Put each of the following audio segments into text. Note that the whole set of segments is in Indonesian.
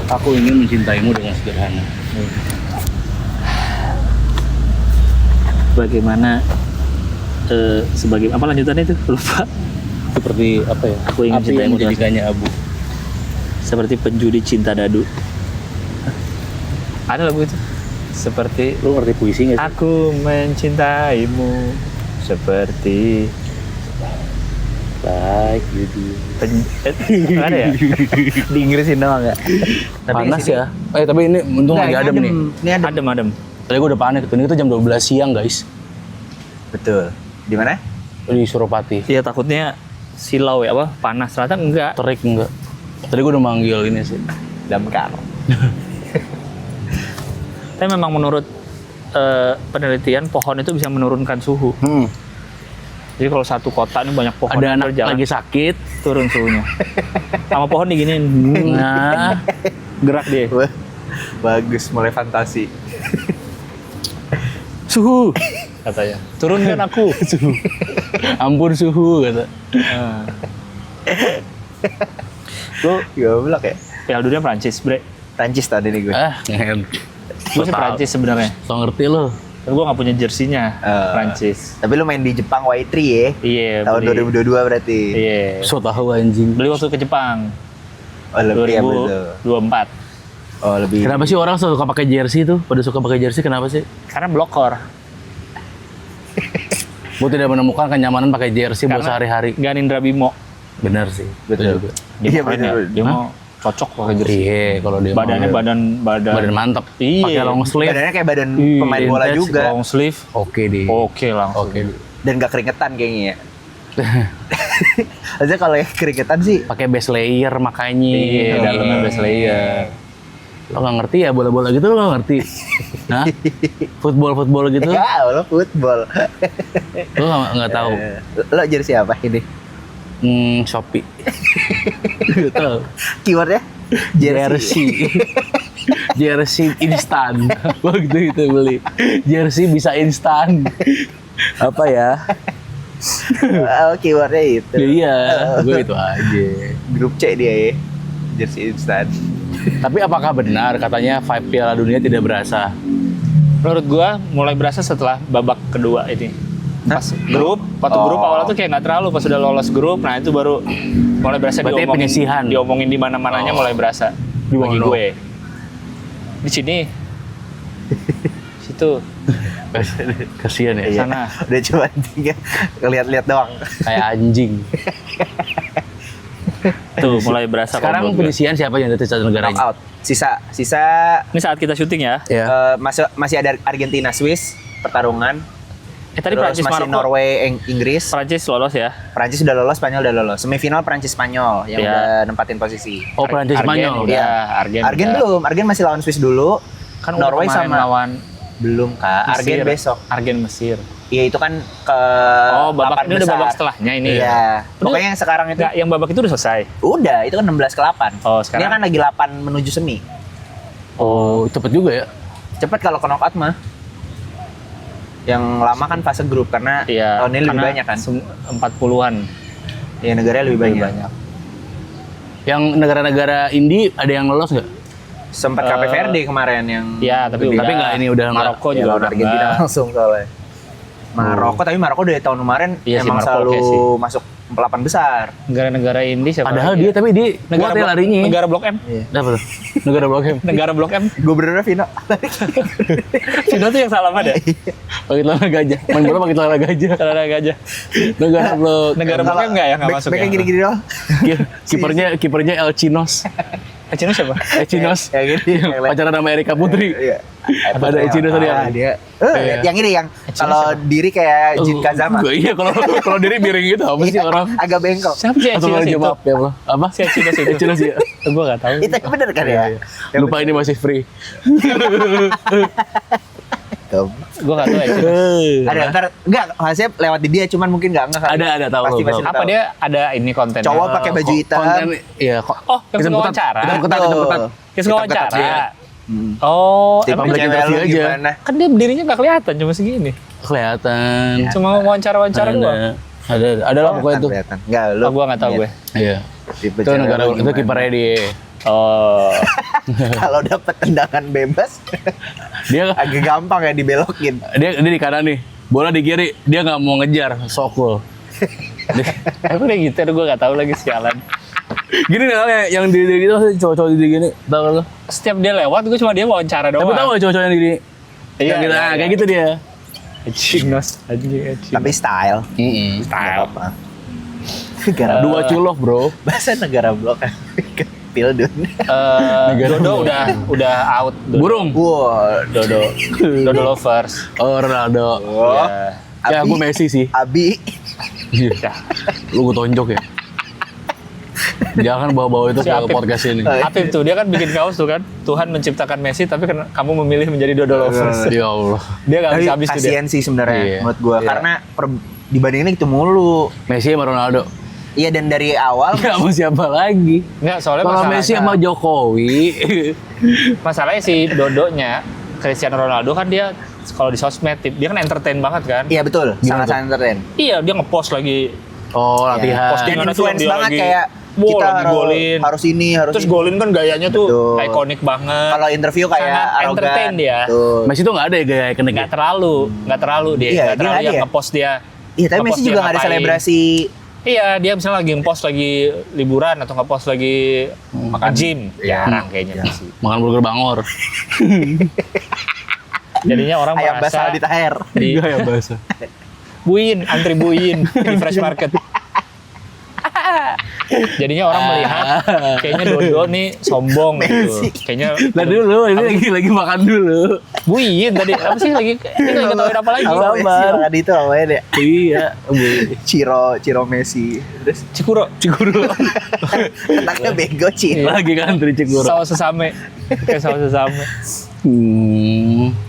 Aku ingin mencintaimu dengan sederhana. Bagaimana sebagai apa lanjutannya itu? Lupa. Seperti apa ya? Aku ingin api yang cintaimu menjadikannya abu. Seperti penjudi cinta dadu. Ada lagu itu. Seperti Lu ngerti puisi nggak sih? aku mencintaimu seperti Like you do. nggak ada ya? Di Inggrisin doang nggak? Panas ya? Tapi ini untung lagi adem nih. Ini adem. Adem. Tadi gue udah panik. Ini kita jam 12 siang guys. Betul. Di mana? Di Suropati. Iya takutnya silau ya apa? Panas ternyata enggak. Terik enggak? Tadi gue udah manggil ini sih. Damkar. Tapi memang menurut penelitian pohon itu bisa menurunkan suhu. Jadi kalau satu kota ini banyak pohon Ada anak berjalan, lagi sakit. turun suhunya. Sama pohon diginiin. Nah, Gerak dia. Wah, bagus, mulai fantasi. suhu. Katanya. Turunkan aku. Ampun suhu kata. Lu goblok ya? Piala Dunia Prancis, Bre. Prancis tadi nih gue. Ngen. Gue sih Prancis sebenarnya. So ngerti lo. Tapi gue nggak punya jersinya Prancis. Tapi lu main di Jepang Y3 ya? Iya. Tahun 2022 berarti. Iya. So tahu anjing. Beli waktu ke Jepang. Oh, lebih ya betul. 2024. Oh, lebih. Kenapa sih orang suka pakai jersey tuh? Pada suka pakai jersey kenapa sih? Karena blokor. Gue tidak menemukan kenyamanan pakai jersey buat sehari-hari. Ganindra Bimo. Benar sih. Betul. juga. Dia Iya, keren ya. bener. Dia mau cocok pakai jersey. Iya, kalau dia Badannya mau. badan Badan mantap. Iya. Pakai long sleeve. Badannya kayak badan Iya, pemain bola intens, juga. long sleeve. Oke deh. Oke langsung. Oke deh. Dan gak keringetan kayaknya ya. Maksudnya kalau yang keringetan sih Pakai base layer makanya. Iya, dalamnya base layer. Lo nggak ngerti ya bola-bola gitu lo nggak ngerti? Hah? Football gitu? ya lo football. Lo nggak tahu? Lo jersey apa ini? Shopee. Gak tahu. Keywordnya? Jersey. Jersey instan. Waktu itu beli. Jersey bisa instan. Apa ya? Oh, keywordnya itu. Iya, gue itu aja. Grup C dia ya. Jersey instan. Tapi apakah benar katanya vibe Piala Dunia tidak berasa? Menurut gua mulai berasa setelah babak kedua ini. Pas grup, waktu grup awalnya tuh kayak nggak terlalu, pas sudah lolos grup, nah itu baru mulai berasa Berarti penyisihan. diomongin di mana-mananya mulai berasa. Di Bagi mana? gue. Di sini. Situ, Kasian ya. sana. Udah cuma tinggal ngeliat-liat doang. Kayak anjing. Tuh mulai berasa. Sekarang kalau menurut gue. penyisihan siapa yang dari satu negaranya? Knockout. Sisa Ini saat kita syuting ya. Ya. masih ada Argentina Swiss pertarungan. Tadi Terus Prancis masih Maroko. Norway Inggris. Prancis lolos ya. Prancis udah lolos, Spanyol udah lolos. Semifinal Prancis Spanyol yang Ya. udah nempatin posisi. Oh, Prancis Argen Spanyol. udah, Iya. Argen Argen udah. belum, Argen masih lawan Swiss dulu. Kan udah Norway kemarin sama lawan belum Kak. Argen Mesir. besok. Argen Mesir. Iya itu kan ke Oh, babak 8 ini udah besar. babak setelahnya ini. Iya. Pokoknya yang sekarang itu Enggak, yang babak itu udah selesai. udah, itu kan 16 ke 8. Oh, sekarang? Ini kan lagi 8 menuju semi. Oh, cepet juga ya. Cepet kalau ke knockout mah. Yang lama kan fase grup karena Iya. tahun ini lebih karena banyak kan. 40-an. Ya negaranya lebih banyak. Yang negara-negara Indi ada yang lolos nggak? Sempat Cape Verde kemarin yang Iya, tapi Tapi nggak ini udah nggak. Maroko ya, juga lawan udah Argentina enggak. langsung soalnya. Maroko, tapi Maroko dari tahun kemarin Iya sih, emang Maroko selalu oke sih. masuk 8 besar. Negara-negara Indi siapa Padahal lagi dia ya? tapi dia kuat ya larinya. Negara Blok M. Apa tuh? Negara Blok M. Negara Blok M. Gubernurnya Vino. Cina tuh yang salah ada. Pakai celana gajah. Main bola pakai celana gajah. Negara gajah. Negara Blok. Negara Blok M enggak ya? Enggak masuk ya. Backnya gini-gini doang. Kipernya El Chinos. Cina siapa? El Chinos. Yang gini. yang lain. Pacaran sama Erika Putri. Iya. Ada El Chinos tadi yang. Dia. Iya. Yang ini yang kalau diri kayak Jin Kazama. Iya, kalau diri miring gitu apa sih orang? Agak bengkok. Siapa sih Atau Cina kalau itu? jawab ya Allah. Apa? Si Cina itu. Cina sih. Gue enggak tahu. Itu yang bener kan ya? Yang Lupa ini masih free. bener. Gue enggak tahu Cina. Ada ntar enggak hasilnya lewat di dia cuman mungkin enggak kali. Ada, tahu Pasti lo, masih tahu. Apa dia ada ini konten? Cowok pakai baju hitam. Konten, iya kok. Oh, yang suka wawancara. Hitam ketat. Yang suka Hitam ketat, iya. wawancara. Oh, Tipe emang public cewek interview lu aja. gimana? kan dia berdirinya nggak kelihatan cuma segini. Kelihatan. Cuma wawancara-wawancara doang. Ada lah pokoknya tuh. Kelihatan. Enggak lu. Oh, gue nggak tahu gue. Iya. Tipe Itu cewek negara lu itu gimana? kipernya dia. Oh. Kalau dapat tendangan bebas Dia agak gampang ya dibelokin. dia di kanan nih, bola di kiri, dia nggak mau ngejar, sokul. Emang udah gitu, gue gak tahu lagi sialan. Gini nih yang di gitu cowok-cowok di gini, tahu kan lo? Setiap dia lewat, gue cuma dia wawancara doang. Tapi tahu gak cowok-cowok yang di gini? Iya, Yang gitu, iya, ah, iya. kayak gitu dia. Anjing, anjing. Tapi style. Style. Apa? Negara Dua culoh bro. bahasa negara blok Pildun. Dodo udah out. Dodo. Burung. Wow. Dodo lovers. Oh Ronaldo. Oh. Ya. Ya gue Messi sih. Abi. Ya. Lu gue tonjok ya. Jangan bawa-bawa itu Si ke Apip. podcast ini. Apip tuh, dia kan bikin kaos tuh kan. Tuhan menciptakan Messi, tapi kamu memilih menjadi Dodo lovers. Ya Allah. Dia gak Tapi habis-habis tuh dia. kasihan sih sebenarnya Iya. menurut gua Iya. karena dibandingin itu mulu. Messi sama Ronaldo. Iya dan dari awal Gak mau siapa lagi. Enggak, soalnya Kalau masalahnya, Messi sama Jokowi. masalahnya si Dodonya, Cristiano Ronaldo kan dia kalau di sosmed, dia kan entertain banget kan. iya betul, Gimana sangat entertain. Iya, dia ngepost lagi. Oh latihan. Posting. Dan Gimana tuh influence dia banget lagi, kayak wow, kita lagi golin. harus ini, harus Terus ini. golin kan gayanya tuh Betul. ikonik banget. Kalau interview kayak Sangat arogan. entertain dia. Betul. Messi tuh nggak ada ya gaya ikonik. Nggak terlalu dia. Iya, Nggak dia terlalu nggak ada yang ya? ngepost dia. Iya, tapi ngepost Messi dia juga nggak ada ngapain. selebrasi. Iya, dia misalnya lagi ngepost lagi liburan atau ngepost lagi makan gym. Jarang kayaknya Messi. Makan burger bangor. Jadinya orang Ayam merasa basah di taher. di Gaya bahasa. buin, antri buin di fresh market. Jadinya orang melihat kayaknya Dodo nih sombong gitu. Messi. Kayaknya Lah dulu, ini lagi makan dulu. buin tadi. Apa sih lagi? Ini lagi ngetawain apa lagi? Apa Messi makan itu namanya deh. Iya. Ciro Messi. Terus Cikuro. ketangnya bego Ciro. Lagi kan tri Cikuro. Saus sesame. Kayak saus sesame.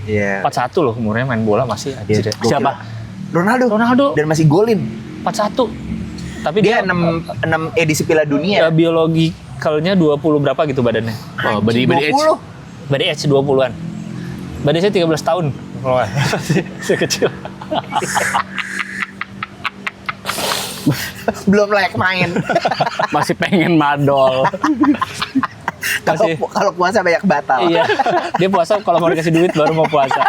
Iya. 41 loh umurnya main bola masih anjir. Iya. ya. Gokil. Siapa? Ronaldo. Dan masih golin. 41. Tapi Dia dia 6 edisi Piala Dunia. biologikalnya 20 berapa gitu badannya. Oh, body age. 20. Body age 20-an. Body saya 13 tahun. Oh, saya kecil. Belum layak main. Masih pengen madol. Masih. Kalau puasa banyak batal. Iya. Dia puasa kalau mau dikasih duit baru mau puasa.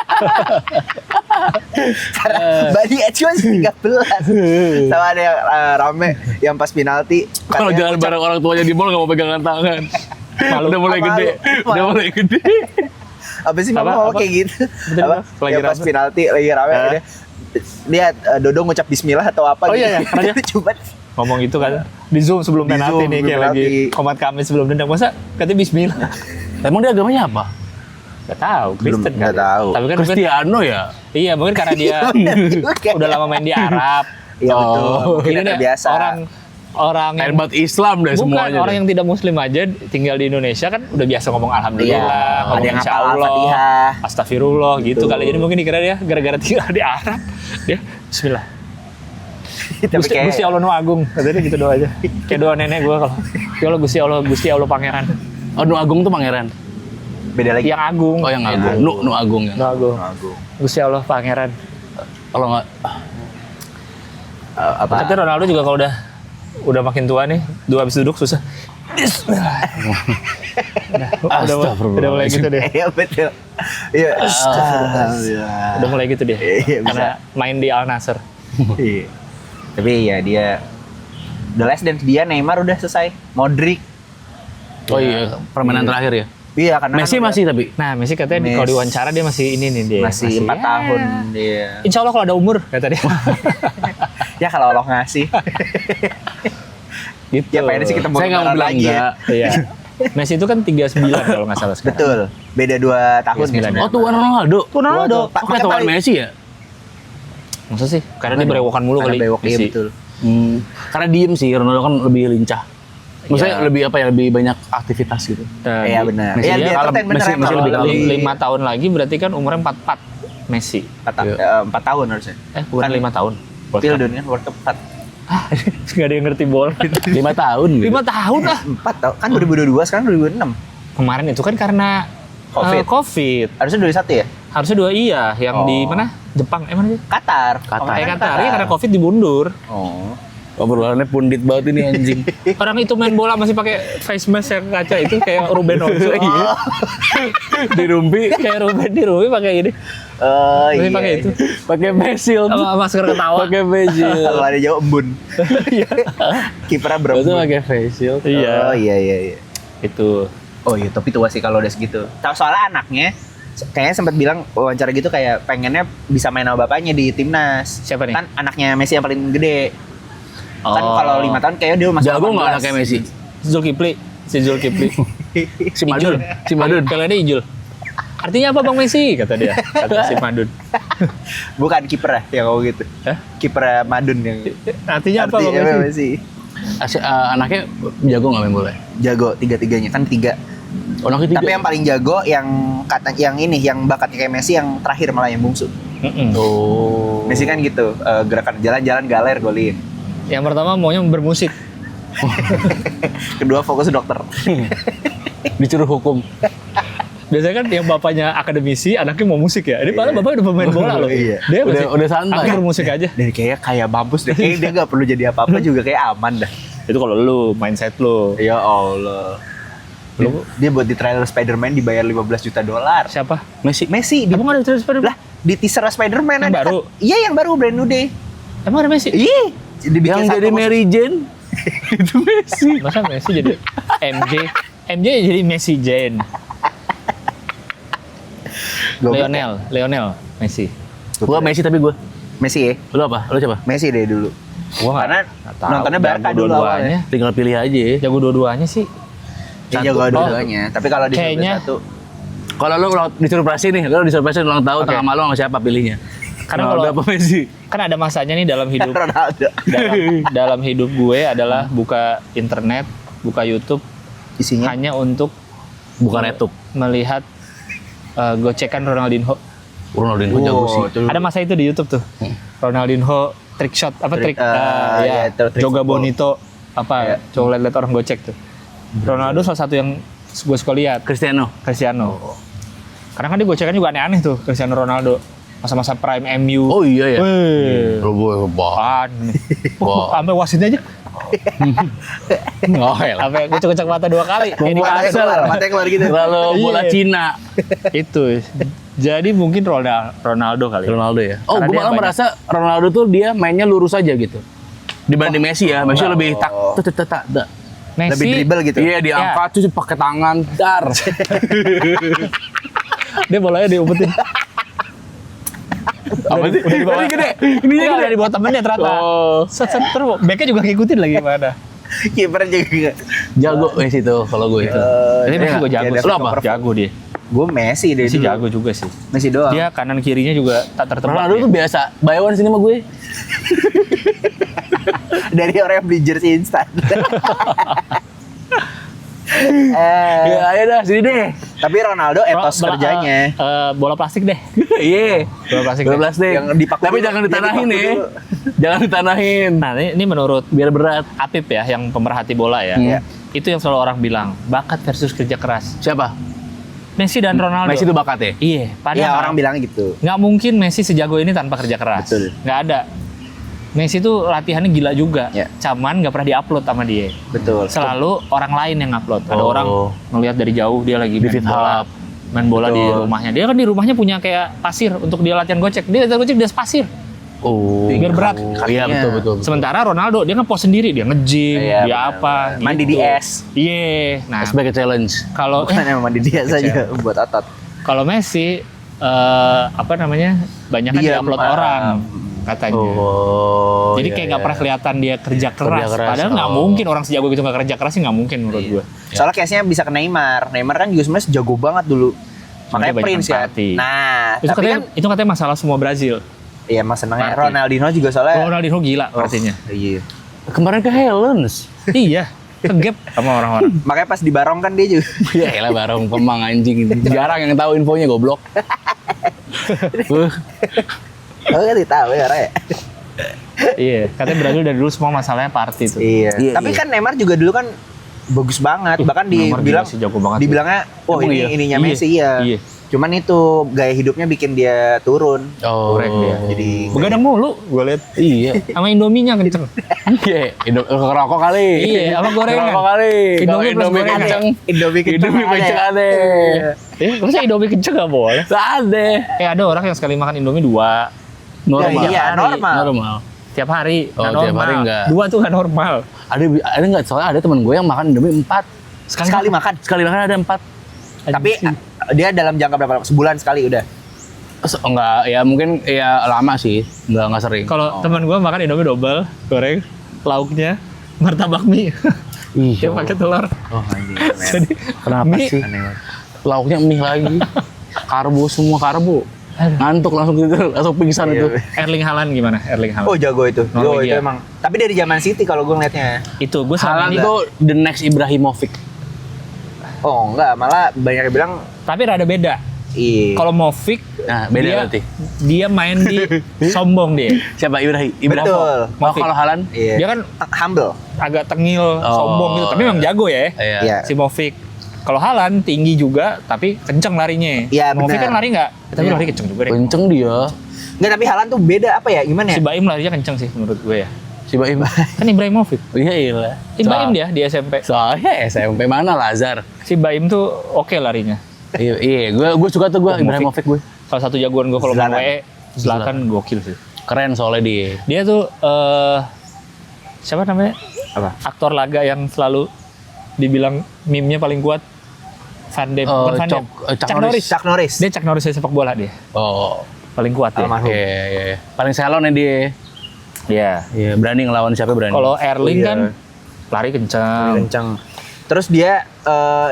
Karena body age masih 13. Sama ada yang rame yang pas penalti. Kalau katanya jalan ucap- bareng orang tuanya di mall nggak mau pegangan tangan. Malu. Udah mulai Malu. gede. Udah Malu. mulai gede. Apa sih Apa? ngomong Apa? kayak gitu? Betul, Apa? apa? Lagi Yang pas rame. penalti lagi rame Hah? dia Dodo ngucap bismillah atau apa Oh gitu. iya, iya. Karena dia- Coba Ngomong gitu kan. Di Zoom sebelum Di penalti Zoom, nih kayak sebelum lagi penalti. komat kami sebelum nendang. Masa katanya bismillah. Emang dia agamanya apa? Gak tahu, Kristen nggak kan. tahu. Tapi kan mungkin, Cristiano ya? iya mungkin karena dia udah lama main di Arab. Iya betul. Oh. Mungkin Ini udah deh, biasa. orang yang Hebat Islam deh bukan semuanya. orang deh. yang tidak muslim aja tinggal di Indonesia kan udah biasa ngomong alhamdulillah, Iya, ngomong ada yang insya hafal Allah, Al-Fatihah. astagfirullah gitu Betul. kali. Jadi mungkin dikira dia gara-gara tinggal di Arab dia bismillah. Tapi Gusti, kayak Gusti Allah nu agung, katanya gitu doa aja. Kayak doa nenek gue kalau ya Allah Gusti Allah pangeran. Oh, Nu Agung tuh pangeran. beda lagi. Yang agung. Oh, yang Agung. Nu Agung ya. Nu agung. Agung. Gusti Allah pangeran. Kalau nggak Apa? Tapi Ronaldo juga kalau udah makin tua nih, dua habis duduk susah. Bismillah. Udah mulai gitu deh. Iya betul. Iya. Astagfirullah. Udah mulai gitu deh. Iya, bisa. Karena main di Al Nassr. Iya. Tapi ya dia The Last Dance dia Neymar udah selesai. Modric. Oh iya, permainan terakhir ya. Iya karena Messi kan udah- masih tapi. Nah, Messi katanya Messi. kalau diwawancara dia masih ini nih dia. masih 4 ya. tahun dia. Insya Allah kalau ada umur kata dia. Ya kalau Allah ngasih. Gitu. Ya pengen sih kita Saya nggak mau bilang lagi ya. enggak. Iya. Messi itu kan 39 kalau nggak salah sekarang. Betul. Beda 2 tahun 39. ya. Oh, tuan Ronaldo. Tuan Ronaldo. Oh, kayak tuan Messi ya? Masa sih? Karena dia berewokan mulu Karena kali. bewok iya Messi. betul. Karena diem sih, Ronaldo kan lebih lincah. Maksudnya Iya. lebih apa ya, lebih banyak aktivitas gitu. Nah, Iya benar. Messi Iya dia dia kalau entertain beneran. Messi Kalau lebih lebih 5 tahun lagi berarti kan umurnya 44 Messi. 4 tahun harusnya. Bukan Kan 5 tahun. Pildun kan World Cup 4. Gak ada yang ngerti bola. 5 tahun gitu. 5 tahun lah. 4 tahun. Kan 2022 sekarang 2006. Kemarin itu kan karena Covid. Covid. Harusnya 21 ya? Harusnya 2 iya, yang di Oh. mana? Jepang. Mana sih? Qatar. Qatar. Kemarin Qatar. Iya karena Covid dibundur. Oh. Obrolannya pundit banget ini anjing. Orang itu main bola masih pakai face mask yang kaca itu kayak Ruben Onsu. Iya. Di rumpi Kayak Ruben di Rumi pakai ini. Oh Masih iya. pakai itu. pakai face shield. Sama masker ketawa. Pakai face shield. Kalau ada jauh embun. Kipernya Itu berembun. pakai face shield. Iya. Oh iya. Itu. Oh iya, tapi tua sih kalau udah segitu. Tahu soalnya anaknya kayaknya sempat bilang wawancara gitu kayak pengennya bisa main sama bapaknya di timnas. Siapa nih? Kan anaknya Messi yang paling gede. Kan Oh. kalau 5 tahun kayaknya dia masih Jago nggak anaknya Messi? Zulkifli. Si Zulkifli. Si Madun. Si Madun. Pilihannya Ijul. Artinya apa Bang Messi? Kata dia. Kata si Madun. Bukan kiper ya kalau gitu. Hah? Kiper Madun yang Artinya apa Bang artinya Messi? Messi. Anaknya jago nggak main bola? Jago tiga-tiganya kan 3. Oh, anaknya 3. Tapi yang paling jago yang yang bakatnya kayak Messi yang terakhir malah yang bungsu. Oh. Messi kan gitu, gerakan jalan-jalan galer golin. Yang pertama maunya bermusik. Kedua fokus dokter. Disuruh hukum. Biasanya kan yang bapaknya akademisi, anaknya mau musik ya. Ini padahal bapaknya udah pemain bola loh. Iya. Dia masih, Udah santai. Aku bermusik aja. Dan kayaknya kayak mampus deh. Kayaknya dia gak perlu jadi apa-apa juga kayak aman dah. Itu kalau lu, mindset lu. Ya Allah. Dia buat di trailer Spider-Man dibayar $15 juta. Siapa? Messi. Messi di, Emang ada trailer Spider-Man? lah di teaser Spider-Man Yang ada baru? kan? Iya yang baru brand new day. Emang ada Messi? Iya. Dibikin Yang satu jadi khusus. Mary Jane. Itu Messi. Masa Messi jadi MJ? MJ jadi Messi Jane. Goblok. Lionel Messi. Gua Messi tapi gua. Messi ya. Lu apa? Lu siapa? Messi deh dulu. Gua Karena tahu. nontonnya Barca Jago dulu dua-duanya. awalnya. Tinggal pilih aja ya. Jago dua-duanya sih. Dia jago dua-duanya. Tapi kalau di Kayaknya- satu Kalau lu disuruh prasi nih, lu disuruh prasi ulang tahun Oke. tengah malam sama siapa pilihnya? Karena Ronaldo kalau- apa Messi? Kan ada masanya nih dalam hidup Ronaldo. dalam hidup gue adalah buka internet, buka YouTube Isinya hanya untuk Bukan YouTube. melihat gocekan Ronaldinho. Ronaldinho jago sih. Ada masa itu di YouTube tuh. Ronaldinho trick shot apa Trick, trick ya, ya, trick Joga football. Bonito apa Ya. coba lihat orang gocek tuh. Ronaldo salah satu yang gue suka lihat. Cristiano. Cristiano. Karena kan dia gocekan juga aneh-aneh tuh Cristiano Ronaldo. Masa-masa prime MU. Oh iya ya. Wih. Lu gue Apaan nih? Wah. Sampai wasitnya aja. Oh ya. Sampai kucek-kucek mata 2 kali. Kayak di Matanya kasur. keluar, matanya keluar gitu. Lalu bola Iya. Cina. Itu. Jadi mungkin Ronaldo kali. Ronaldo ya. Oh, Karena gue dia malah banyak. merasa Ronaldo tuh dia mainnya lurus aja gitu. Dibanding Messi ya. Messi lebih tak tak. Messi. Lebih dribble gitu. Iya, diangkat tuh pakai tangan dar. Dia bolanya diumpetin. Apa sih? Udah di bawah. Ini gede. Ini Enggak, gede. udah di bawah temennya ternyata. Oh. Set terus backnya juga ngikutin lagi mana. Kiper juga. Jago Messi tuh kalau gue itu. Tapi Messi juga jago. Kayak Lu David apa? Copperfield. Jago dia. Gue Messi deh Messi dulu. jago juga sih. Messi doang. Dia kanan kirinya juga tak tertebak. Ronaldo dia. tuh biasa buy one sini sama gue. Dari orang yang beli jersey instan. Ya ayo dah sini deh. Tapi Ronaldo etos kerjanya. Bola plastik deh. Iya. Bola plastik. Bola deh. plastik. Yang dipaku Tapi dulu. jangan Yang ditanahin dipaku ya. dulu. Jangan ditanahin. Nah, ini menurut Biar berat. Apip ya, yang pemerhati bola ya. Iya. Itu yang selalu orang bilang, bakat versus kerja keras. Siapa? Messi dan Ronaldo. Messi itu bakat ya? Iya, Iya padahal orang bilang gitu. nggak mungkin Messi sejago ini tanpa kerja keras. Betul. Nggak ada. Messi tuh latihannya gila juga. Ya. Cuman nggak pernah diupload sama dia. Betul. Selalu orang lain yang upload. Ada Oh. orang ngelihat dari jauh dia lagi Di main feed bola. up. Main bola di Betul. rumahnya. Dia kan di rumahnya punya kayak pasir untuk dia latihan gocek. Dia latihan gocek di atas pasir. Oh. Biar berat. Iya betul betul. Sementara Ronaldo dia kan pos sendiri, dia nge-gym, Iya, dia benar, apa, benar. Mandi di es. Iya. Nah, Sebagai challenge. kalau Bukan emang mandi dia saja buat otot. kalau Messi apa namanya? Banyak kan Diam, di-upload orang katanya. Oh. Jadi iya, kayak nggak iya. pernah kelihatan dia kerja keras. keras, Padahal nggak oh. mungkin orang sejago gitu nggak kerja keras sih nggak mungkin menurut gue. Soalnya case-nya bisa ke Neymar. Neymar kan juga sebenarnya jago banget dulu. Cuma dia Makanya banyak Prince ya. empati. Nah, Itu tapi katanya, kan itu katanya masalah semua Brazil. iya mas senangnya Empati. Ronaldinho juga soalnya. Ronaldinho gila artinya. Iya. Kemarin ke Helens. Iya, kegap sama orang-orang. Makanya pas di Barong kan dia juga. Ya elah bareng Kemang anjing ini. Jarang yang tahu infonya goblok. Oh kan tahu ya Ray. Iya, katanya Brazil dari dulu semua masalahnya party tuh. Iya. Iya, Tapi iya. kan Neymar juga dulu kan bagus banget. Bahkan Neymar dibilang gila sih, jago banget. dibilangnya oh Emang ini iya? ininya Iya, Messi ya. Iya. Cuman itu gaya hidupnya bikin dia turun. Oh. Kurang dia. Jadi Begadang mulu, gue liat. Iya. Sama Indominya kenceng. Iya, ngerokok kali. Iya, sama gorengan. Ngerokok kali. Indomie plus Indomie gorengan. kenceng. Indomie Indomie kenceng ada. Masa Indomie kenceng gak boleh? Ada. Ada orang yang sekali makan Indomie 2 Normal. Iya, normal. Normal. tiap hari. Oh, Nggak tiap normal. hari nggak. 2 tuh gak normal. Ada nggak? Soalnya ada teman gue yang makan Indomie 4. Sekali makan. Sekali makan ada 4. Tapi dia dalam jangka berapa lama? Sebulan sekali udah. Enggak, ya mungkin ya lama sih. Enggak sering. Kalau teman gue makan Indomie double, goreng, lauknya martabak mie. Dia pakai telur. Oh anjing. Jadi Kenapa mie, sih? Lauknya mie lagi. Karbo, semua karbo. Ngantuk langsung gitu, langsung pingsan itu. Erling Haaland gimana? Erling Haaland. Oh jago itu. Jago Norwegia. itu emang. Tapi dari zaman City kalau gue ngeliatnya. Itu gue sama Haaland ini. tuh the next Ibrahimovic. Oh enggak, malah banyak yang bilang Tapi rada beda. iya. Kalau Movic, Nah, beda dia, berarti. dia main di sombong dia. Siapa Ibrahim? Betul. Oh, kalau Haaland? Iya. Dia kan Humble. agak tengil, sombong gitu. Tapi memang jago ya. Iya. Si Movic. Kalau Haaland tinggi juga, tapi kenceng larinya. Iya, Movic benar. kan lari nggak? Tapi Iya. lari kenceng juga deh. Kenceng dia. Enggak, tapi Haaland tuh beda apa ya? Gimana ya? Si Baim larinya kenceng sih menurut gue ya. Si Baim. Kan Ibrahimovic. Iya iya. Baim dia di SMP. Soalnya SMP mana Lazar. Si Baim tuh oke larinya. Iya, gue suka tuh gue Ibrahimovic gue. Salah satu jagoan gue kalau main Zlatan. WE, Zlatan gokil sih. Keren soalnya dia. Dia tuh siapa namanya? Apa? Aktor laga yang selalu dibilang meme-nya paling kuat. Van Damme, bukan Van Damme. Chuck Norris. Chuck Norris. Dia Chuck Norris sepak bola dia. Oh. Paling kuat dia. Almarhum. Iya. Paling salon ya dia. Iya. Iya, berani ngelawan siapa berani. Kalau Erling Iya. kan lari kencang. Kenceng. Terus dia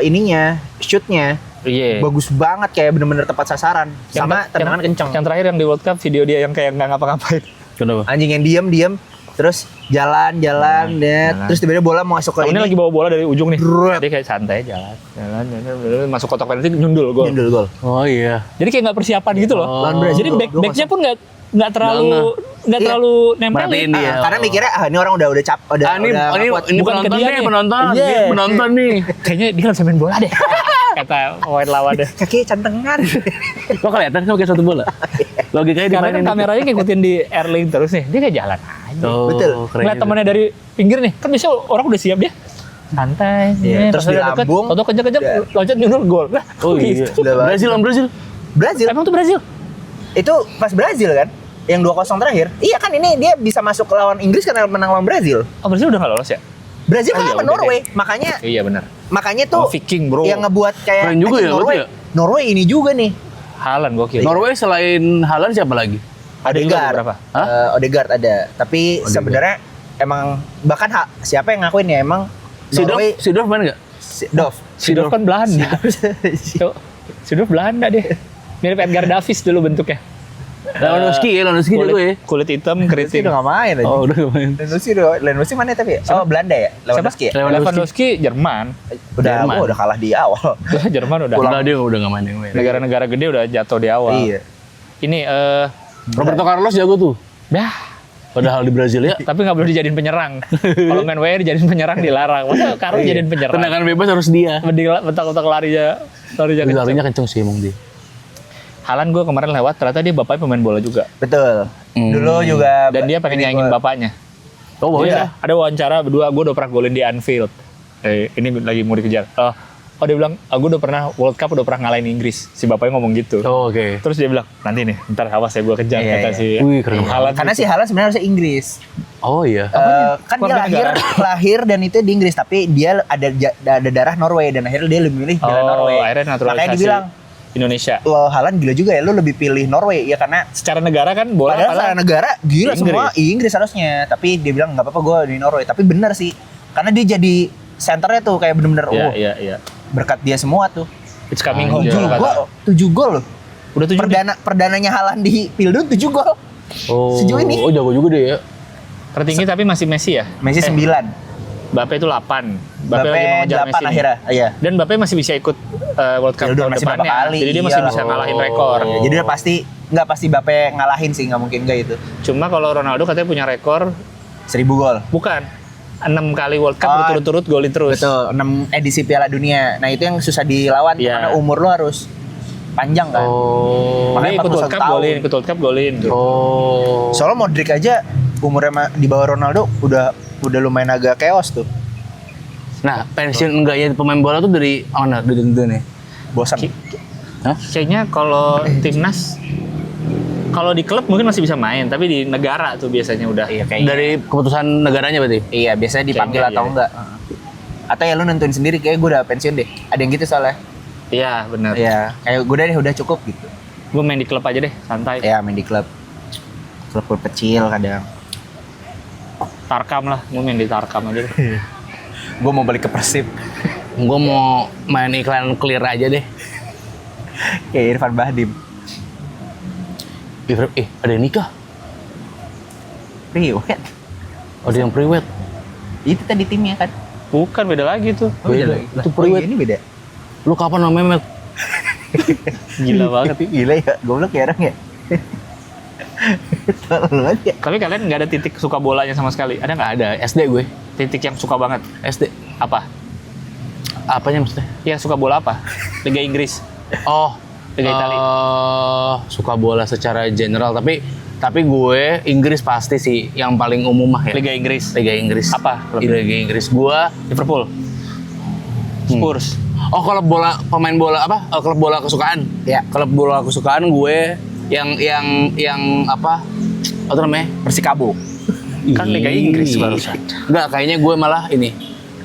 ininya, shootnya Iya. bagus banget, kayak bener-bener tepat sasaran. Sama tendangan kenceng. Yang terakhir yang di World Cup video dia yang kayak nggak ngapa-ngapain. Kenapa? Anjing yang diem, terus jalan, Jalan. terus tiba-tiba bola mau masuk ke Ini lagi bawa bola dari ujung nih. Bret. Dia kayak santai jalan, masuk kotak penalti nyundul gol. nyundul gol. Oh iya. Jadi kayak nggak persiapan gitu loh. Oh. Lawan Brazil. Jadi Gua backnya pun nggak terlalu Iya. terlalu nempel. Merhatiin dia. Karena mikirnya ini orang udah udah Ini nggak kuat. Bukan ke penonton dia nih, nih. penonton. Iya. Dia penonton nih. Kayaknya dia nggak bisa main bola deh. Kata pemain lawan deh. Kaki cantengan. Kok kelihatan kan pakai satu bola? Logikanya di Karena mana kan kameranya ngikutin di Erling terus nih. Dia kayak jalan aja. Oh, Betul. keren Ngeliat juga. temannya dari pinggir nih. Kan biasanya orang udah siap dia. Santai. Iya, terus pas udah deket, dilambung. Toto kenceng-kenceng, Udah. loncat nyundul gol. Lah, Oh kok iya. gitu? Brazil lawan Brazil. Brazil. Emang tuh Brazil? Itu pas Brazil kan? Yang 2-0 terakhir. Iya kan, ini dia bisa masuk ke lawan Inggris karena menang lawan Brazil. Oh, Brazil udah nggak lolos ya? Brazil Oh, iya, kalah sama udah Norway. Makanya Iya benar. tuh Viking bro. yang ngebuat kayak Keren juga anjing, ya, Norway. berarti ya? Norway ini juga nih. Haaland gokil. Norway selain Haaland siapa lagi? Ada juga Odegaard. beberapa. Hah? Odegaard ada. Tapi sebenarnya emang bahkan siapa yang ngakuin ya emang Norway Sidorf main nggak? Dov. Sidorf kan Belanda. Tuh, Sidorf Belanda dia. Mirip Edgar Davids dulu bentuknya. Lewandowski dulu ya. Kulit hitam, Lewandowski keriting. udah gak main aja. Oh, udah nggak main. Lewandowski mana tapi ya? Oh, Belanda ya? Lewandowski ya? Lewandowski Jerman. Udah, Jerman. udah kalah di awal. Jerman udah. Enggak, dia udah nggak main yang main. Negara-negara gede udah jatuh di awal. Iya. Ini Roberto Carlos jago tuh. dah. Padahal di Brazil ya. Tapi nggak boleh dijadiin penyerang. Kalau main WE dijadiin penyerang dilarang. Masa Carlos Iya. jadiin penyerang? Tendangan bebas harus dia. Mending bentak-bentak lari aja kenceng. Larinya kenceng sih emang dia. Haaland gue kemarin lewat, ternyata dia bapaknya pemain bola juga. Betul. Dulu juga Dan dia pengen nyanyiin bapaknya. Oh, bagus Dia ya. ada wawancara berdua, gue udah pernah golin di Anfield. Ini lagi mau dikejar. Oh dia bilang, gue udah pernah World Cup udah pernah ngalahin Inggris. Si bapaknya ngomong gitu. Oh, oke. Terus dia bilang, nanti nih, ntar awas ya gue kejar Iya, kata iya. si Wih, keren Haaland. Karena si Haaland sebenarnya harusnya Inggris. Oh iya. Kan dia Keluarga lahir negara. lahir dan itu di Inggris, tapi dia ada darah Norway dan akhirnya dia lebih milih bela Norway. Akhirnya naturalisasi Makanya dia bilang, Indonesia. lo Haaland gila juga ya, lo lebih pilih Norway ya karena Secara negara kan bola padahal secara negara gila Inggris. semua Inggris harusnya, tapi dia bilang nggak apa-apa gue di Norway. Tapi bener sih, karena dia jadi senternya tuh kayak bener-bener Iya. berkat dia semua tuh. It's coming home. Anjay. kalau kata. 7 gol loh. Udah 7 Perdananya Haaland di Pildun 7 gol. Oh, Sejauh ini. Oh, jago juga dia ya. Tertinggi tapi masih Messi ya? Messi 9. Mbappe itu 8. Mbappe lagi mau Mbappe ngejar 8 Messi nih. akhirnya. Iya. Dan Mbappe masih bisa ikut World Cup Udah tahun masih berapa depannya. kali. Jadi dia masih Iya. bisa ngalahin rekor. Iya, jadi udah pasti nggak pasti Mbappe ngalahin sih, nggak mungkin nggak itu. Cuma kalau Ronaldo katanya punya rekor 1000 gol. bukan 6 kali World Cup Oh, berturut-turut golin terus. Betul, 6 edisi Piala Dunia. Nah, itu yang susah dilawan tuh, Iya. karena umur lo harus panjang kan. Oh. Makanya Dia ikut World 41 Cup tahun. golin, ikut World Cup golin. Oh. Soalnya Modric aja umurnya di bawah Ronaldo udah lumayan agak chaos tuh. Nah, pensiun enggaknya pemain bola tuh dari mana? Dari tentu nih. Bosan. Hah? Kayaknya kalau timnas, kalau di klub mungkin masih bisa main, tapi di negara tuh biasanya udah. Iya kayaknya. Dari keputusan negaranya berarti? Iya, biasanya dipanggil Kayaknya atau iya. enggak. Atau ya lu nentuin sendiri kayak gue udah pensiun deh. Ada yang gitu soalnya. Iya benar. Iya, kayak gue udah cukup gitu. Gue main di klub aja deh, santai. Iya, main di klub. Klub kecil kadang. Tarkam lah, gue main di Tarkam aja deh. Gue mau balik ke Persib. Gue mau main iklan clear aja deh. Kayak Irfan Bahdim. Ada yang nikah? Priwet. Ada yang priwet? Itu tadi timnya kan. Bukan, beda lagi tuh. Beda. Lah, Itu priwet. ini beda. Lu kapan sama Mehmet? Gila banget. Gila ya, goblok ya orang ya. Tolol aja. Tapi kalian nggak ada titik suka bolanya sama sekali? Ada nggak? Ada, SD gue. Titik yang suka banget? SD. Apa? Apanya maksudnya? Yang suka bola apa? Liga Inggris, Oh, Liga Italia. suka bola secara general, tapi gue Inggris pasti sih yang paling umum mah ya. Liga Inggris. Liga Inggris. Apa? Liga Inggris. Gue Liverpool. Spurs. oh kalau bola pemain bola apa? Klub bola kesukaan. Ya. Klub bola kesukaan gue yang apa? Apa namanya? Persikabo. Kan Liga Inggris barusan. Enggak, kayaknya gue malah ini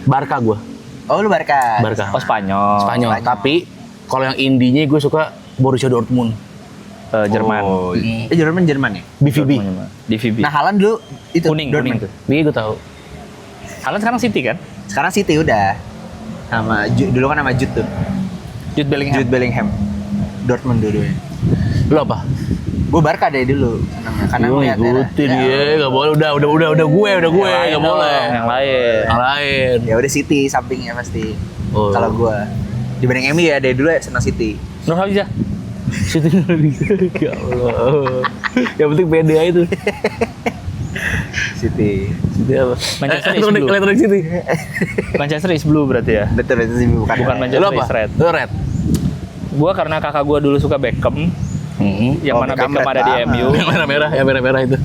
Barca gue. Oh, lu Barca. Barca. Oh, Spanyol. Spanyol. Spanyol. Tapi kalau yang indinya gue suka Borussia Dortmund. Jerman. Oh, Jerman ya? BVB. DVB. Nah, Haaland dulu itu kuning Dortmund. tuh. Iya gue tahu. Haaland sekarang City kan? Sekarang City udah. Sama dulu kan sama Jude tuh. Jude Bellingham. Jude Bellingham. Dortmund dulu-dulunya. Lu apa? Gue Barca dari dulu. Karena Lu ngeliat ngikutin ya. dia, nggak boleh. Udah gue, nggak boleh. Yang lain. Yang lain. Ya udah City sampingnya pasti. Oh. Kalau gue dibanding MU ya dari dulu ya senang City. Nur Hafizah. Situ ya Allah. Yang penting pede aja itu. City. Situ apa? Manchester is blue. Elektronik City. Manchester is blue berarti ya. Betul itu sih bukan. Bukan Manchester. Lu apa? is red. Lu red. Gua karena kakak gua dulu suka Beckham, yang Oh, mana Beckham Beckham red ada di banget. MU. Yang merah-merah itu.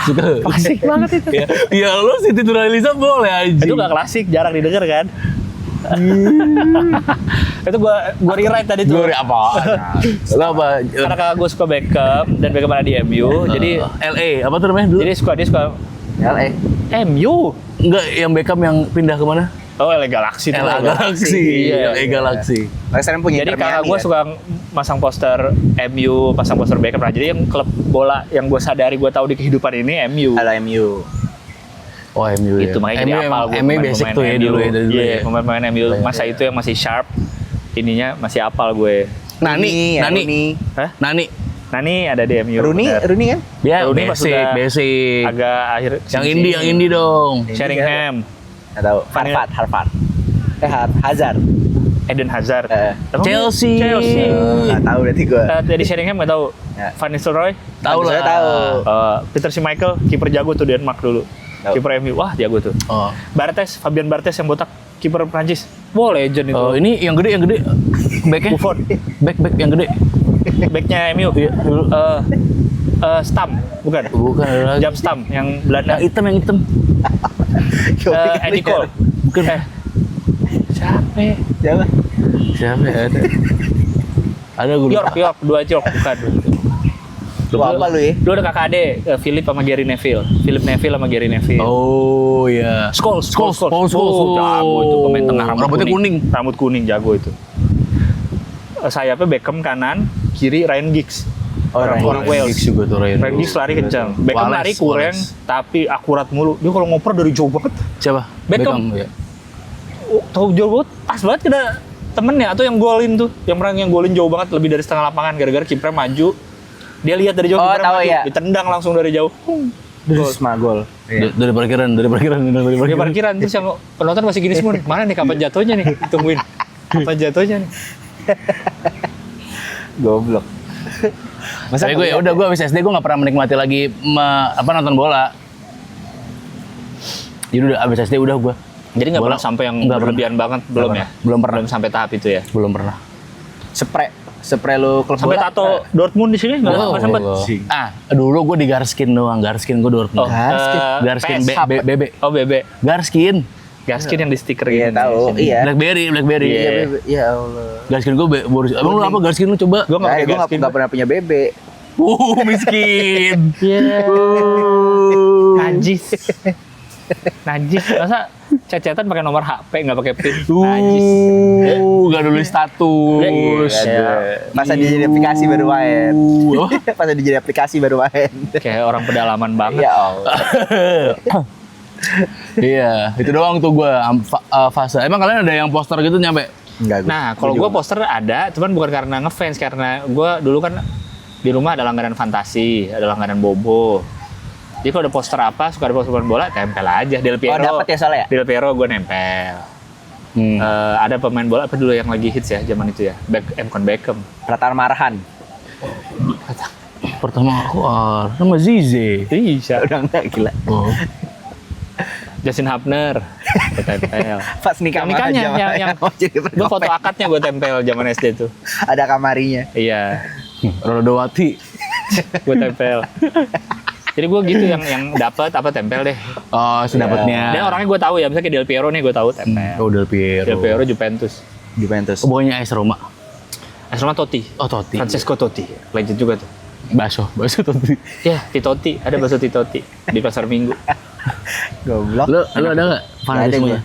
Suka. Klasik banget itu. Ya lu Siti Nurhaliza boleh aja. Itu gak klasik, jarang didengar kan? Itu gua rewrite tadi tuh. Gue apa? Lu apa? Karena kakak gua suka Beckham dan Beckham ada di MU, jadi LA apa tuh namanya dulu? dia suka LA. MU. Enggak, yang Beckham yang pindah kemana? Oh, LA Galaxy tuh. LA Galaxy. Iya. LA Galaxy. Mereka sekarang punya Jadi Inter kakak Miami gue kan? suka masang poster MU, pasang poster Beckham. Nah, jadi yang klub bola yang gue sadari gue tahu di kehidupan ini MU. Halo MU. Oh MU ya. Itu makanya jadi apal gue MU basic tuh ya dulu ya dari dulu. Iya, ya. pemain-pemain MU masa itu yang masih sharp. Ininya masih apal gue. Nani. Hah? Nani. Nani ada di MU. Rooney kan? Ya, Rooney pas udah basic. agak akhir Yang indie dong. Sheringham, Nggak tahu. Harvard. Hazard. Eden Hazard. Emang Chelsea. Nggak tahu berarti gue. Dari Sheringham nggak tahu. Ya. Van Nistelrooy. Tahu lah. Saya tahu. Peter Schmeichel, kiper jago tuh Denmark dulu. Tahu. Kiper MU, wah jago tuh. Oh. Fabian Barthez yang botak, kiper Prancis. Wah, legend itu. Oh, ini yang gede. Backnya? Buffon. Back yang gede. Backnya MU. Iya. Stam, bukan? Bukan ada lagi. Jam Stam yang Belanda. Yang hitam. Eddie Cole. Bukan. Siapa? Siapa? Siapa ya ada? Ada gue. York, dua York, bukan. Lu apa lu ya? Lu ada kakak ade, Philip sama Gary Neville. Philip Neville sama Gary Neville. Oh iya. Scholes. Jago itu pemain tengah Rambutnya kuning. Rambut kuning jago itu. Sayapnya Beckham kanan, kiri Ryan Giggs. Orang Wales. Giggs juga tuh Ryan. Ryan Giggs lari kencang. Beckham Wallace, lari kurang, tapi akurat mulu. Dia kalau ngoper dari jauh banget. Siapa? Beckham. Ya. Tahu jauh banget, pas banget kena temennya atau yang golin tuh. Yang golin jauh banget, lebih dari setengah lapangan gara-gara kipernya maju. Dia lihat dari jauh, Oh, kipernya tahu maju, ya. ditendang langsung dari jauh. Gol. Dari parkiran. Dia parkiran terus yang penonton masih gini semua nih. Mana nih kapan jatuhnya nih? Tungguin. Kapan jatuhnya nih? Goblok. Tapi gue ya udah gue habis SD gue nggak pernah menikmati lagi nonton bola. Jadi udah habis SD udah gue. Jadi nggak Bola pernah sampai yang nggak berlebihan banget, belum ya? Belum pernah. Belum sampai tahap itu ya? Belum pernah. Spray. Spray lu klub Sampai bola. tato Dortmund di sini nggak sempet. Dulu gue di Garskin doang, Garskin gue Dortmund. Garskin PS. BB. Oh BB. Garskin. Gaskin yang di stiker Iya gitu. tahu, iya. Blackberry. Iya, Bebe. Ya Allah. Garskin gue Borussia. Abang lu apa Garskin lu coba? Gue nggak pakai Gue Gaskin. nggak pernah punya bebe. Miskin. Najis. Najis. Masa cecetan pakai nomor HP nggak pakai PIN? Najis. Gak nulis status. Pas ada jadi aplikasi baru main. Pas ada jadi aplikasi baru main. Kayak orang pedalaman banget. Ya Allah. Iya, itu doang tuh gue fase. Emang kalian ada yang poster gitu nyampe? Enggak. Nah, kalau gue poster ada, cuman bukan karena ngefans, karena gue dulu kan di rumah ada langganan Fantasi, ada langganan Bobo. Jadi kalau ada poster apa, suka ada poster bola, tempel aja. Del Piero. Oh, dapet ya soalnya ya? Del Piero gue nempel. Ada pemain bola apa dulu yang lagi hits ya zaman itu ya? Bukan Beckham. Ratan Marhan. Pertama aku nama Zize. Iya. Udah enggak gila. Oh. Justin Hapner, gue tempel. Pas nikah Yang nikahnya, sama yang mau jadi gue foto pergopeng. akadnya gue tempel zaman SD tuh. Ada kamarinya. Iya, Ronaldo Wati. gue tempel. Jadi gue gitu yang dapat apa tempel deh. Oh, sedapatnya. Dan orangnya gue tahu ya, misalnya kayak Del Piero nih gue tahu tempel. Oh, Del Piero. Del Piero Juventus. Juventus. Oh, pokoknya AS Roma. Asrama Totti. Oh, Totti. Francesco Totti. Legend juga tuh. Baso Totti. Ya, Titotti. Ada bakso Titotti di Pasar Minggu. Goblok. Lu ada nggak fanatismenya?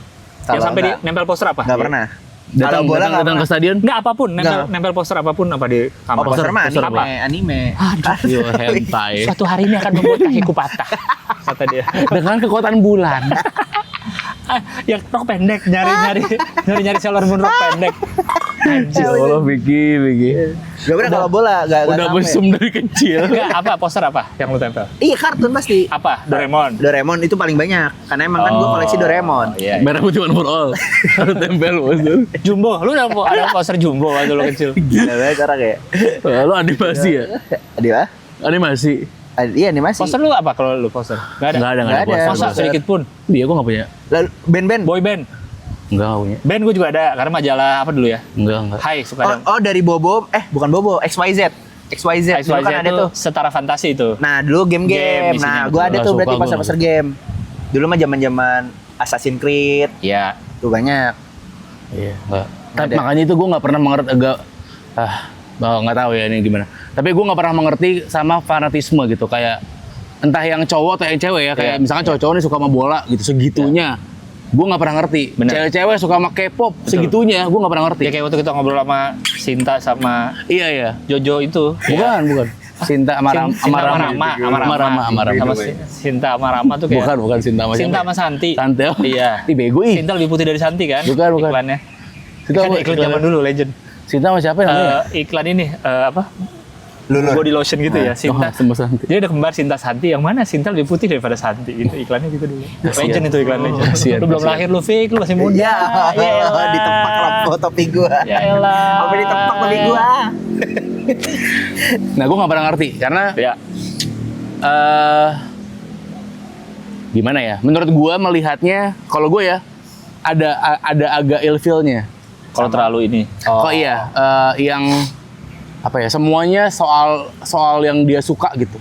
Yang sampai di nempel poster apa? Enggak pernah. Datang Kalau bola nggak datang ke pernah. stadion? Enggak apapun, Nggak. nempel poster apapun apa di kamar. Oh, poster mah poster anime. apa? Anime. Yo, hentai. Suatu hari ini akan membuat kakiku patah. Kata dia. Dengan kekuatan bulan. Yang rok pendek, nyari Sailor Moon rok pendek. Ya Allah, Vicky. Gak pernah kalau bola, gak Udah sampai. mesum dari kecil. Enggak, apa poster apa yang lu tempel? Iya kartun pasti. Apa? Doraemon. Doraemon itu paling banyak. Karena emang kan gue koleksi Doraemon. Iya. Merah putih one for all. Harus tempel poster. Jumbo, lu ada poster Jumbo waktu lu kecil. Gila banget cara kayak. Lu animasi ya? Dia? Animasi. Iya animasi. Poster lu apa kalau lu poster? Enggak ada. Enggak ada Nggak ada. poster. Masa sedikit pun. Dia gua enggak punya. Lalu band-band. Boy band. Enggak punya. Band gue juga ada karena majalah apa dulu ya? Enggak. Hai, suka Oh, ada. oh dari Bobo, bukan Bobo, XYZ. XYZ, dulu kan ada tuh. Setara fantasi itu. Nah dulu Game game-game. isinya Nah gue betul. ada Nggak tuh suka berarti gua. poster-poster game. Dulu mah zaman-zaman Assassin's Creed Iya. tuh banyak. Iya, enggak. Ada. Makanya itu gua enggak pernah mengerti nggak tahu ya ini gimana. Tapi gua nggak pernah mengerti sama fanatisme gitu kayak entah yang cowok atau yang cewek ya kayak Iya. misalkan cowok-cowok nih suka sama bola gitu segitunya. Gua nggak pernah ngerti. Benar. Cewek-cewek suka sama K-pop Betul. segitunya, gua nggak pernah ngerti. Ya kayak waktu kita ngobrol sama Sinta sama Iya. Jojo itu. Bukan. Sinta sama Rama. Sinta sama Rama. Sama Rama. Sama Sinta sama Rama tuh kayak. Bukan Sinta sama Sinta siapa? sama Santi. Santi. Oh. Iya. Ih bego ih. Sinta lebih putih dari Santi kan? Bukan. Iklannya. Sinta Kan sama iklan zaman dulu legend. Sinta sama siapa namanya? Iklan ini apa? Lulur. Body lotion gitu ya, Sinta. Sama Santi. Jadi ada kembar Sinta Santi, yang mana Sinta lebih putih daripada Santi gitu. Iklannya gitu dulu. Legend itu iklannya. Kasian, Lu belum kasian. lahir lu Fik, lu masih muda. Iya, elah. ditempak lampu topi gua. Ya elah. Apa ditempak topi gua? Nah, gua nggak pernah ngerti karena Ya. Gimana ya? Menurut gua melihatnya, kalau gua ya ada agak ilfilnya. Kalau terlalu ini. Kok iya, yang apa ya? Semuanya soal yang dia suka gitu.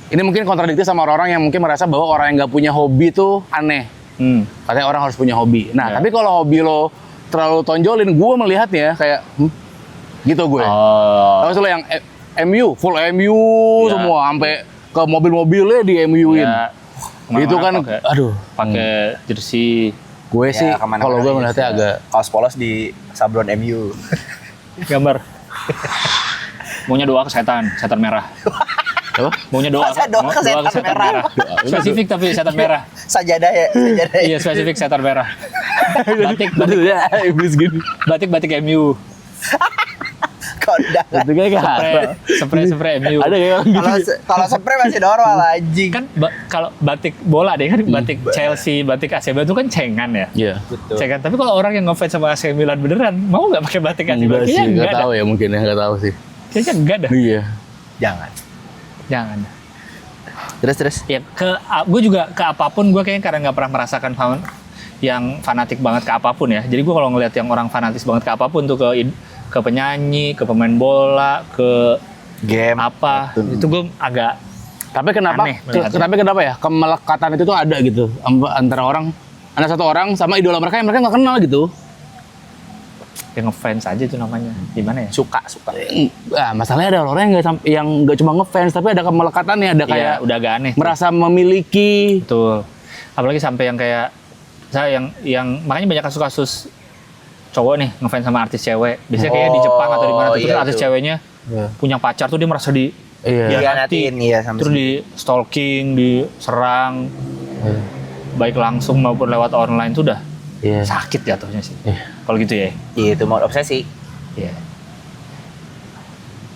Ini mungkin kontradiktif sama orang-orang yang mungkin merasa bahwa orang yang nggak punya hobi tuh aneh. Katanya orang harus punya hobi. Nah, Ya. tapi kalau hobi lo terlalu tonjolin, gua melihatnya kayak gitu gue. Oh. Tahu lo yang MU, full MU Ya. semua, sampai ke mobil-mobilnya di MU-in. Ya. Itu kan, aduh. pakai jersey Gue sih, kemana-mana kalau gue aja melihatnya sih. agak Kaos polos di sablon MU. gambar. Maunya doa ke setan merah. apa? Maunya doa, Masa doa ke setan merah? Spesifik tapi setan merah. Sajadah ya, sajadah. Iya, spesifik setan merah. Batik Betul ya, iblis gini. batik MU. Kondangan. Itu kayak Spray MU. ada kayak orang gitu. Kalau spray masih normal anjing. Kan kalau batik bola deh kan batik Chelsea, batik AC Milan itu kan cengan ya. Iya. Betul. Cengan. Tapi kalau orang yang ngefans sama AC Milan beneran, mau nggak pakai batik AC Milan? Enggak sih, Kayaknya enggak enggak tahu dah. ya mungkin ya, enggak tahu sih. Kayaknya enggak dah. Iya. Jangan. Jangan. Terus. Ya gue juga ke apapun gue kayaknya karena nggak pernah merasakan yang fanatik banget ke apapun ya. Jadi gue kalau ngelihat yang orang fanatis banget ke apapun tuh ke ke penyanyi, ke pemain bola, ke Game. apa. Itu gue agak Tapi kenapa? Aneh melihatnya. Tapi kenapa ya kemelekatan itu tuh ada gitu antara orang, ada satu orang sama idola mereka yang mereka nggak kenal gitu. yang ngefans aja itu namanya. Gimana ya? Suka. Nah, masalahnya ada orang yang nggak cuma ngefans tapi ada kemelekatannya, ada Iya, kayak udah agak aneh. merasa memiliki. Betul. Apalagi sampai yang kayak saya yang makanya banyak kasus-kasus cowok nih ngefans sama artis cewek. Biasanya kayak di Jepang atau di mana tuh, iya terus artis itu. ceweknya punya pacar tuh dia merasa Iya. Dihianatin, iya sama terus di stalking, diserang, baik langsung maupun lewat online tuh udah Iya. sakit jatuhnya sih. Iya. Kalau gitu ya. Iya, itu mau obsesi. Iya.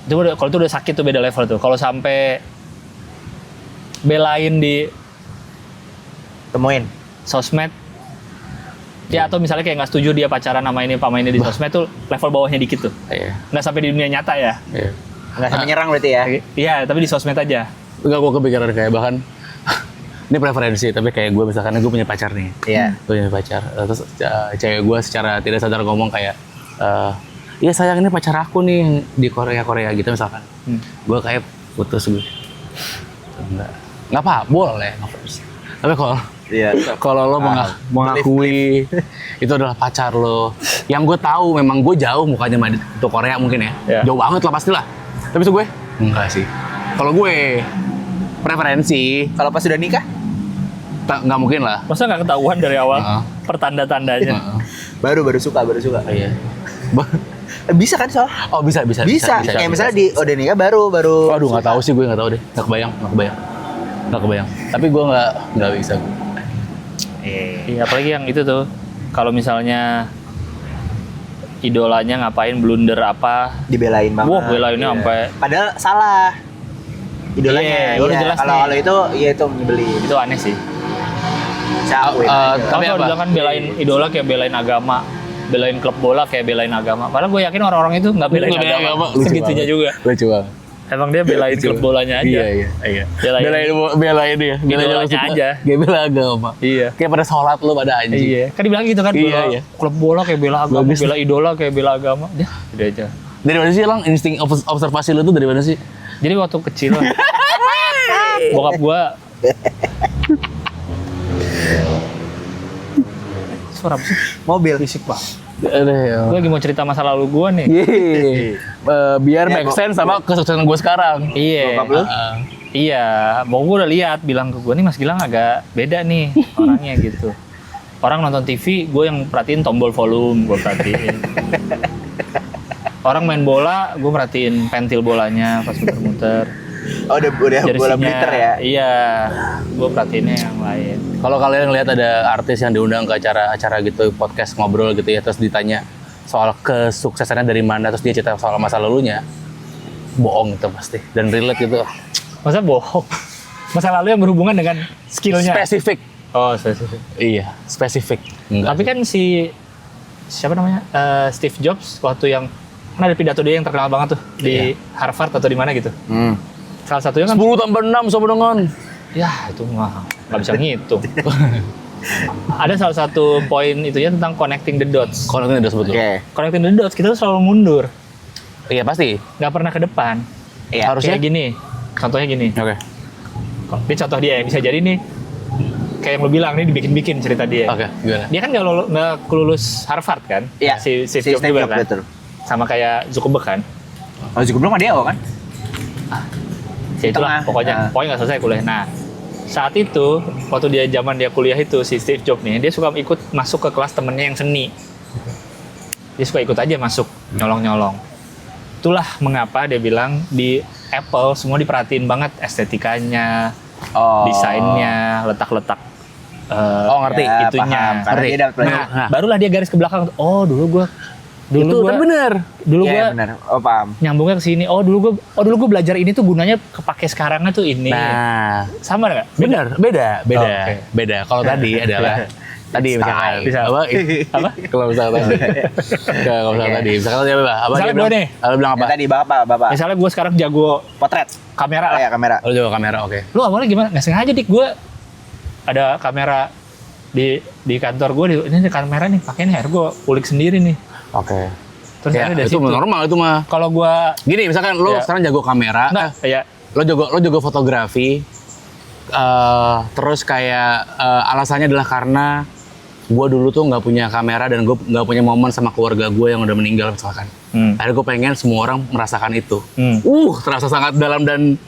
Itu udah, kalau itu udah sakit tuh beda level tuh. Kalau sampai belain di Temuin. sosmed, ya atau misalnya kayak nggak setuju dia pacaran sama ini di sosmed tuh level bawahnya dikit tuh. Iya. Nggak sampai di dunia nyata ya. Iya. Nggak sampai nyerang berarti ya? Iya, tapi di sosmed aja. Enggak, gue kepikiran kayak bahkan ini preferensi, tapi kayak gue misalkan gue punya pacar nih. Iya. Gue punya pacar. Terus cewek gue secara tidak sadar ngomong kayak, iya sayang ini pacar aku nih di Korea gitu misalkan. Gue kayak putus gue. Nggak apa, boleh. Tapi kalau lo mengakui itu adalah pacar lo, yang gue tahu memang gue jauh mukanya sama itu Korea mungkin ya. Iya. Jauh banget lah pastilah. Tapi itu gue enggak sih. Kalau gue preferensi Kalau pas sudah nikah? nggak mungkin lah. Masa nggak ketahuan dari awal Heeh. pertanda-tandanya? Baru suka. Iya. Bisa kan soal? Oh bisa. Bisa. Kayak misalnya di udah nikah baru. Waduh, nggak tahu sih, gue nggak tahu deh. Nggak kebayang. Tapi gue nggak bisa. Iya, apalagi yang itu tuh. Kalau misalnya idolanya ngapain blunder apa, Dibelain banget. wah belainnya Iya. sampai Padahal salah. Iya, Idolanya. udah jelas nih. Kalau itu, iya itu nyebelin. itu aneh sih. Cakuin. Tapi Kalau apa? bilang kan belain idola kayak belain agama, belain klub bola kayak belain agama. Padahal gue yakin orang-orang itu nggak belain agama. Lucu Segitunya banget. juga. Lucu banget. Emang dia belain klub bolanya aja. Iya. Belain dia. idolanya aja. Gak bela agama. Iya. Kayak pada sholat lo pada anjing. Iya. Kan dibilang gitu kan. Iya, iya. Klub bola kayak bela agama, Bagus. bela idola kayak bela agama. Dia udah aja. Dari mana sih Lang? Insting observasi lo tuh dari mana sih? Jadi waktu kecil bokap gua suara apa sih? Mobil. Berisik pak. Aduh. Gue lagi mau cerita masa lalu gua nih. Biar Ya, make sense sama kesuksesan gue sekarang. Iya. Bokap lu? Iya, bokap gue udah lihat, bilang ke gue nih Mas Gilang agak beda nih orangnya gitu. Orang nonton TV, gue yang perhatiin tombol volume, gue perhatiin. Orang main bola, gue perhatiin pentil bolanya pas muter-muter. Oh, udah bola blitter ya? Iya, gue perhatiinnya yang lain. Kalau kalian lihat ada artis yang diundang ke acara gitu, podcast ngobrol gitu ya, terus ditanya soal kesuksesannya dari mana, terus dia cerita soal masa lalunya, bohong itu pasti, dan relate gitu. Masa bohong? Masa lalu yang berhubungan dengan skillnya? Spesifik. Oh, spesifik. Iya, spesifik. Enggak. Tapi kan siapa namanya? Steve Jobs waktu yang kan ada pidato dia yang terkenal banget tuh di Harvard atau di mana gitu. Salah satunya kan 10 tambah 6 sama dengan. ya itu mah nggak bisa ngitung. Ada salah satu poin itunya tentang connecting the dots. Kalau ini udah sebut lo. Oke. Connecting the dots kita tuh selalu mundur, Iya pasti. nggak pernah ke depan. Iya. Harusnya. Kayak gini, contohnya gini. Oke. Ini contoh dia bisa jadi nih kayak yang lo bilang nih dibikin-bikin cerita dia. Oke, gimana? Dia kan nggak lulus Harvard kan? Iya. Si Steve Jobs juga kan? betul. Sama kayak Zuckerberg kan? Oh, juga belum ada DO kan? Ya itulah Tengah. pokoknya nggak selesai kuliah. Nah saat itu waktu dia kuliah itu si Steve Jobs nih dia suka ikut masuk ke kelas temennya yang seni. Dia suka ikut aja masuk nyolong. Itulah mengapa dia bilang di Apple semua diperhatiin banget estetikanya, desainnya, letak-letak. Ngerti. Ya, itunya. paham. Karena Ngerti. dia dapat pelajaran. Nah. Barulah dia garis ke belakang. Oh dulu Itu gua kan bener. dulu Iya, gua benar. Oh, paham. nyambungnya ke sini. Oh dulu gua belajar ini tuh gunanya kepake sekarangnya tuh ini. Nah, Sama nggak? bener, beda. Oh, oke. Beda. Kalau tadi adalah misalkan Bisa. apa? Kalau misalkan tadi. Kalau misalkan tadi, misalkan tadi apa? Apa Misalnya dia gua bilang? nih. Lu bilang apa? Yang tadi Bapak. Misalnya gue sekarang jago Potret. kamera Oh, lah. ya, kamera. Lu jago kamera, oke. Lu awalnya gimana? Nggak sengaja dik gue ada kamera di kantor gue. Ini ada kamera nih, pakai nih. Akhirnya gue ulik sendiri nih. Oke. Terus Ya, akhirnya dari itu situ. normal itu mah. Kalau gua Gini, misalkan lo Ya. sekarang jago kamera, ya lo jago fotografi, terus kayak alasannya adalah karena gue dulu tuh nggak punya kamera dan gue nggak punya momen sama keluarga gue yang udah meninggal misalkan. Akhirnya gue pengen semua orang merasakan itu. Terasa sangat dalam dan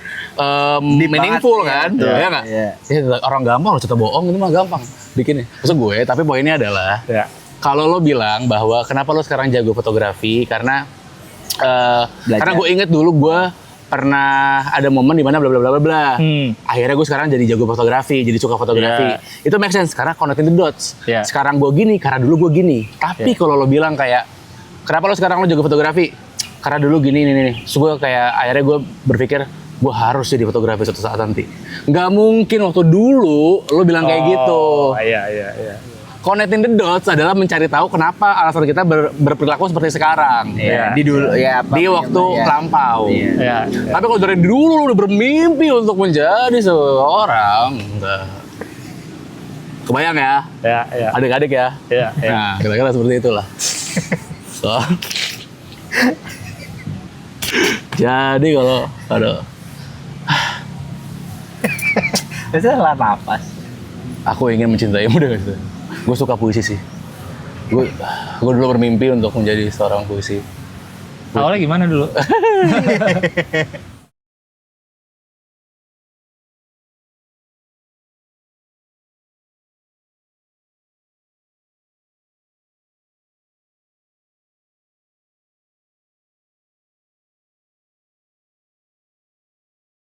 Deep meaningful banget, kan? iya. Ya nggak? Iya. Ya, orang gampang lo cerita bohong itu mah gampang bikinnya. Maksud gue, tapi poinnya adalah ya kalau lo bilang bahwa kenapa lo sekarang jago fotografi karena Belajar. karena gue inget dulu gue pernah ada momen di mana bla bla bla bla bla. Akhirnya gue sekarang jadi jago fotografi, jadi suka fotografi. Yeah. Itu make sense karena connecting the dots. Yeah. Sekarang gue gini karena dulu gue gini. Tapi kalau lo bilang kayak kenapa lo sekarang lo jago fotografi? Karena dulu gini nih. So gue kayak akhirnya gue berpikir gue harus jadi fotografi suatu saat nanti. Nggak mungkin waktu dulu lo bilang kayak gitu. Iya. Connecting the dots adalah mencari tahu kenapa alasan kita berperilaku seperti sekarang. Iya. Di dulu ya apa Di namanya, waktu ya. lampau. Iya. Ya. Tapi kalau dari dulu lu udah bermimpi untuk menjadi seorang, enggak. Kebayang ya? Ya. Adik-adik ya? Ya. Nah, kira-kira seperti itulah. So. Jadi kalau Itu lah napas. aku ingin mencintaimu dengan itu. Gue suka puisi sih. Gue dulu bermimpi untuk menjadi seorang puisi. Awalnya gimana dulu?